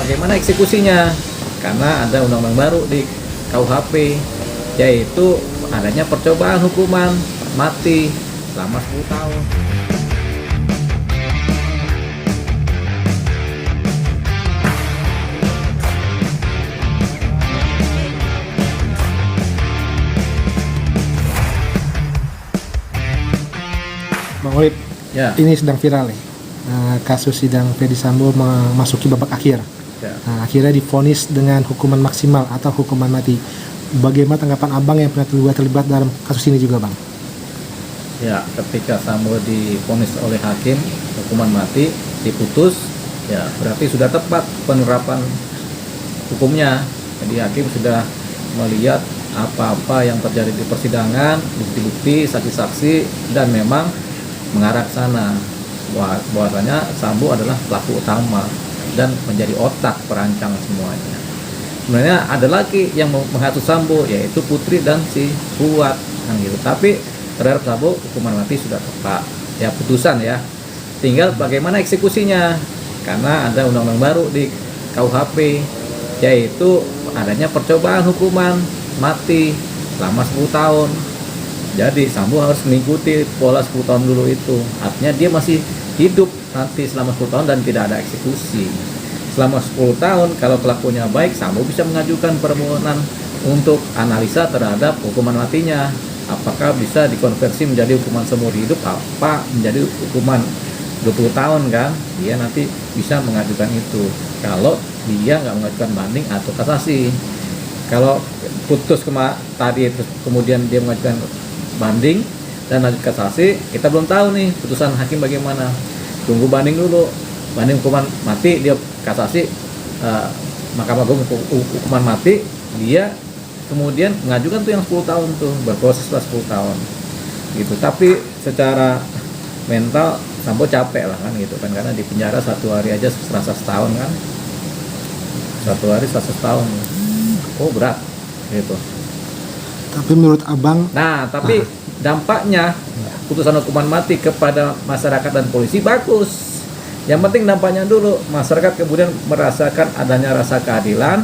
bagaimana eksekusinya? Karena ada undang-undang baru di KUHP, yaitu adanya percobaan hukuman mati selama 10 tahun. Bang Olip, Ya. ini sedang viral nih. Kasus sidang Ferdy Sambo memasuki babak akhir. Ya. Akhirnya divonis dengan hukuman maksimal atau hukuman mati. Bagaimana tanggapan Abang yang pernah terlibat dalam kasus ini juga, Bang? Ya, ketika Sambo divonis oleh hakim hukuman mati diputus, ya berarti sudah tepat penerapan hukumnya. Jadi hakim sudah melihat apa-apa yang terjadi di persidangan, bukti-bukti, saksi-saksi, dan memang mengarah ke sana bahwasanya Sambo adalah pelaku utama dan menjadi otak perancang semuanya. Sebenarnya ada lagi yang menghasut Sambo, yaitu Putri dan si Fuad kan gitu. Tapi terhadap Sambo hukuman mati sudah tepat. Ya putusan ya. Tinggal bagaimana eksekusinya. Karena ada undang-undang baru di KUHP, yaitu adanya percobaan hukuman mati selama 10 tahun. Jadi Sambo harus mengikuti pola 10 tahun dulu itu. Artinya dia masih hidup nanti selama 10 tahun dan tidak ada eksekusi. Selama 10 tahun kalau pelakunya baik, Sambo bisa mengajukan permohonan untuk analisa terhadap hukuman matinya. Apakah bisa dikonversi menjadi hukuman seumur hidup, apa menjadi hukuman 20 tahun kan? Dia nanti bisa mengajukan itu. Kalau dia nggak mengajukan banding atau kasasi. Kalau putus tadi itu kemudian dia mengajukan banding dan lanjut kasasi, kita belum tahu nih putusan hakim bagaimana. Tunggu banding dulu, banding hukuman mati, dia kasasi, Mahkamah Agung hukuman mati, dia kemudian mengajukan tuh yang 10 tahun tuh, berproses setelah 10 tahun gitu. Tapi secara mental Sambo capek lah kan gitu kan, karena di penjara 1 hari aja serasa setahun kan, 1 hari serasa setahun. Oh berat gitu. Tapi menurut Abang, Tapi dampaknya putusan hukuman mati kepada masyarakat dan polisi bagus. Yang penting dampaknya dulu, masyarakat kemudian merasakan adanya rasa keadilan,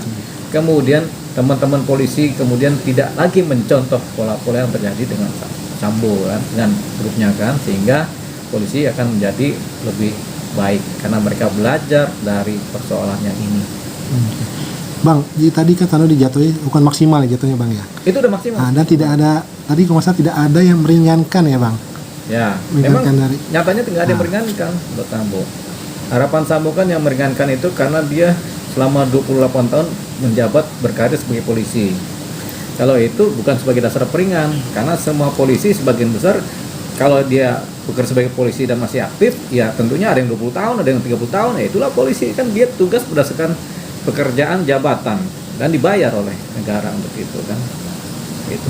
kemudian teman-teman polisi kemudian tidak lagi mencontoh pola-pola yang terjadi dengan Sambo kan, dengan grupnya kan, sehingga polisi akan menjadi lebih baik karena mereka belajar dari persoalan yang ini. Bang, tadi kan Tano dijatuhi hukuman maksimal ya jatuhnya, Bang ya. Itu udah maksimal. Dan tidak ada, tadi kalau nggak salah tidak ada yang meringankan ya, Bang. Ya, memang Dari, nyatanya tidak ada yang meringankan buat Sambo. Harapan Sambo kan yang meringankan itu karena dia selama 28 tahun menjabat berkarir sebagai polisi. Kalau itu bukan sebagai dasar peringan, karena semua polisi sebagian besar kalau dia bekerja sebagai polisi dan masih aktif, ya tentunya ada yang 20 tahun, ada yang 30 tahun, ya itulah polisi kan, dia tugas berdasarkan pekerjaan jabatan dan dibayar oleh negara untuk itu kan. Gitu.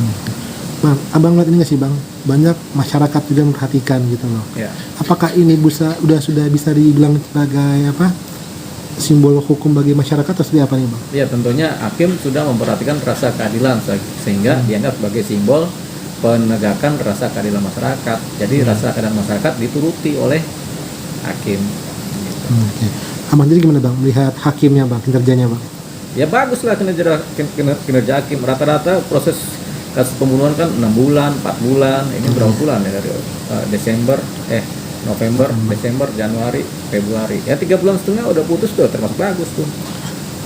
Bang, Abang lihat ini nggak sih, Bang? Banyak masyarakat juga memperhatikan gitu loh. Ya. Apakah ini sudah bisa dibilang sebagai apa? Simbol hukum bagi masyarakat atau seperti apa nih, Bang? Ya tentunya hakim sudah memperhatikan rasa keadilan sehingga dianggap sebagai simbol penegakan rasa keadilan masyarakat. Jadi rasa keadilan masyarakat dituruti oleh hakim. Gitu. Oke. Abang jadi gimana, Bang, melihat hakimnya, Bang, kinerjanya, Bang? Ya bagus lah kinerja hakim. Rata-rata proses kasus pembunuhan kan 6 bulan, 4 bulan. Ini berapa bulan ya, dari November, Desember, Januari, Februari. Ya 3 bulan setengah udah putus tuh, termasuk bagus tuh.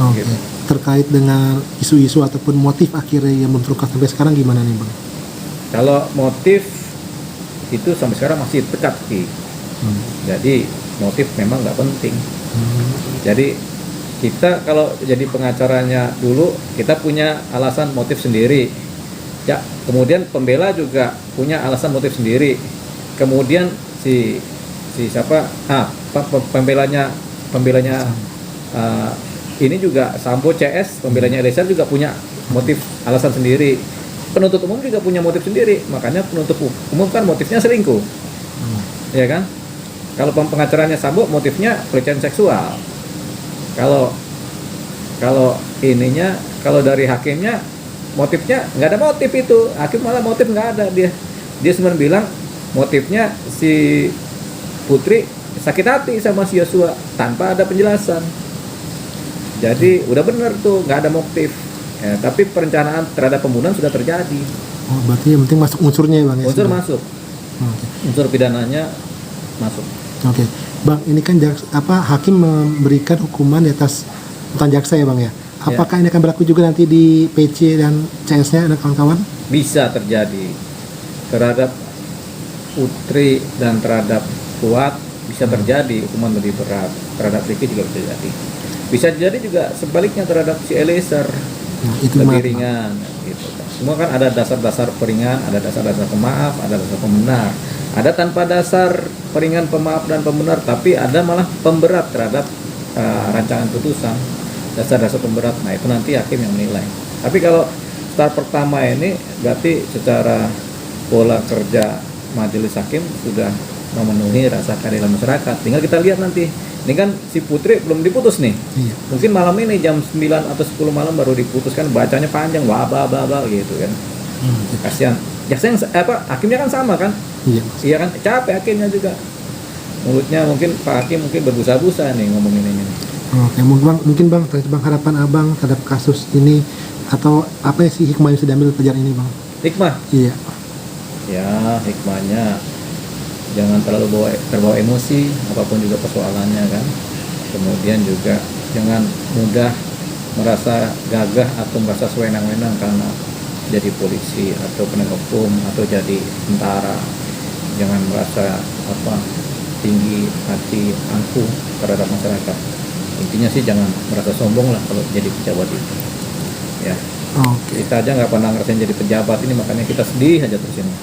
Oke. Gitu. Terkait dengan isu-isu ataupun motif akhirnya yang belum terungkap sampai sekarang gimana nih, Bang? Kalau motif itu sampai sekarang masih teka-teki. Jadi motif memang nggak penting. Jadi kita kalau jadi pengacaranya dulu, kita punya alasan motif sendiri. Ya, kemudian pembela juga punya alasan motif sendiri. Kemudian si siapa? Pembelanya ini juga Sambo CS, pembelanya Eliezer juga punya motif alasan sendiri. Penuntut umum juga punya motif sendiri. Makanya penuntut umum kan motifnya selingkuh. Ya kan? Kalau pengacaranya Sambo motifnya pelecehan seksual. Kalau dari hakimnya motifnya nggak ada motif itu. Hakim malah motif nggak ada, dia sebenarnya bilang motifnya si Putri sakit hati sama si Yosua tanpa ada penjelasan. Jadi udah bener tuh, nggak ada motif. Ya, tapi perencanaan terhadap pembunuhan sudah terjadi. Oh, berarti yang penting masuk unsurnya ya bang ya? Unsur sudah? masuk, Oke. unsur pidananya masuk. Oke, bang, ini kan hakim memberikan hukuman di atas tuntutan jaksa ya bang ya? Apakah ini akan berlaku juga nanti di PC dan CS-nya dan kawan-kawan? Bisa terjadi terhadap Putri dan terhadap Fuad, bisa terjadi hukuman lebih berat. Terhadap Ricky juga bisa jadi. Bisa jadi juga sebaliknya terhadap si Eliezer, Nah, itu lebih gimana, Bang? ringan gitu. Semua kan ada dasar-dasar peringan, ada dasar-dasar pemaaf, ada dasar pembenar. Ada tanpa dasar peringan, pemaaf dan pembenar, tapi ada malah pemberat terhadap rancangan putusan, dasar-dasar pemberat. Nah, itu nanti hakim yang menilai. Tapi kalau start pertama ini berarti secara pola kerja majelis hakim sudah memenuhi rasa keadilan masyarakat. Tinggal kita lihat nanti. Ini kan si Putri belum diputus nih. Iya. Mungkin malam ini jam 9 atau 10 malam baru diputuskan, bacanya panjang, wabah gitu kan. Kasihan. Jaksa yang hakimnya kan sama kan? Iya. Iya kan, capek hakimnya juga. Mulutnya mungkin Pak Hakim mungkin berbusa-busa nih ngomongin ini. Oke, mungkin bang, terakhir bang, harapan abang terhadap kasus ini atau apa sih hikmah yang sudah diambil pelajaran ini bang? Hikmah. Iya. Ya, hikmahnya jangan terlalu terbawa emosi apapun juga persoalannya kan. Kemudian juga jangan mudah merasa gagah atau merasa sewenang-wenang karena jadi polisi atau penegak hukum atau jadi tentara. Jangan merasa tinggi hati angkuh terhadap masyarakat. Intinya sih jangan merasa sombong lah kalau jadi pejabat itu. Ya. Oke. Kita aja nggak pernah ngerasain jadi pejabat ini, makanya kita sedih aja terus ini.